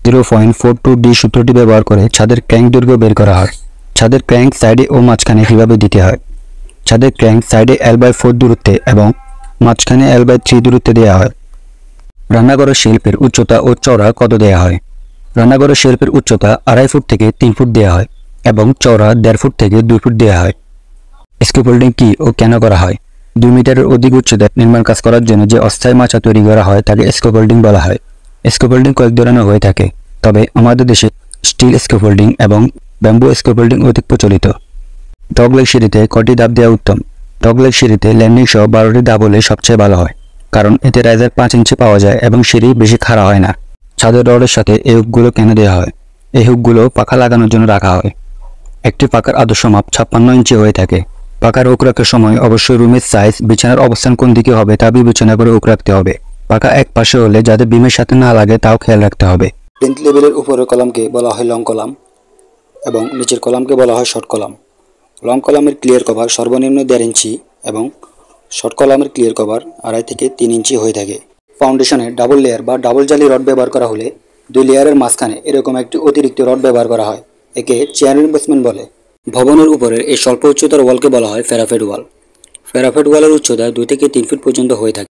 0.42D সূত্রটি ব্যবহার করে ছাদের ক্র্যাঙ্ক দৈর্ঘ্য বের করা হয়। ছাদের ক্র্যাঙ্ক সাইডে ও মাঝখানে কিভাবে দিতে হয়? ছাদের ক্র্যাঙ্ক সাইডে L/4 দূরত্বে এবং মাঝখানে L/3 দূরত্বে দেওয়া হয়। রান্নাঘরের শেলফের উচ্চতা ও চওড়া কত দেওয়া হয়? রান্নাঘরের শেলফের উচ্চতা 2.5 ফুট থেকে 3 ফুট দেওয়া হয় এবং চওড়া 1.5 ফুট থেকে 2 ফুট দেওয়া হয়। স্ক্যাফোল্ডিং কি ও কেন করা হয়? 2 মিটারের অধিক উচ্চতায় নির্মাণ কাজ করার জন্য যে অস্থায়ী মাচা তৈরি করা হয় তাকে স্ক্যাফোল্ডিং বলা হয়। স্ক্যাফোল্ডিং কয়েক ধরনের হয়ে থাকে, তবে আমাদের দেশে স্টিল স্ক্যাফোল্ডিং এবং ব্যাম্বু স্ক্যাফোল্ডিং অধিক প্রচলিত। ডগলেগ সিঁড়িতে কয়টি ধাপ দেওয়া উত্তম? ডগলেগ সিঁড়িতে ল্যান্ডিং সহ 12টি ধাপ হলে সবচেয়ে ভালো হয়, কারণ এতে রাইজার 5 ইঞ্চি পাওয়া যায় এবং সিঁড়ি বেশি খাড়া হয় না। ছাদের রডের সাথে এই হুকগুলো কেন দেওয়া হয়? এই হুকগুলো পাখা লাগানোর জন্য রাখা হয়। একটি পাখার আদর্শ মাপ 56 ইঞ্চি হয়ে থাকে। পাখার হুক রাখার সময় অবশ্যই রুমের সাইজ, বিছানার অবস্থান কোন দিকে হবে তা বিবেচনা করে হুক রাখতে হবে। পাখা এক পাশে হলে যাতে বিমের সাথে না লাগে তাও খেয়াল রাখতে হবে। প্লিন্থ লেভেলের উপরের কলামকে বলা হয় লং কলাম এবং নিচের কলামকে বলা হয় শর্ট কলাম। লং কলামের ক্লিয়ার কভার সর্বনিম্ন 1.5 ইঞ্চি এবং শর্ট কলামের ক্লিয়ার কভার 2.5 থেকে 3 ইঞ্চি হয়ে থাকে। ফাউন্ডেশনে ডাবল লেয়ার বা ডাবল জালি রড ব্যবহার করা হলে 2 লেয়ারের মাঝখানে এরকম একটি অতিরিক্ত রড ব্যবহার করা হয়। একে চেয়ার রিইনফোর্সমেন্ট বলে। ভবনের উপরের এই স্বল্প উচ্চতার ওয়ালকে বলা হয় প্যারাপেট ওয়াল। প্যারাপেট ওয়ালের উচ্চতা 2 থেকে 3 ফিট পর্যন্ত হয়ে থাকে।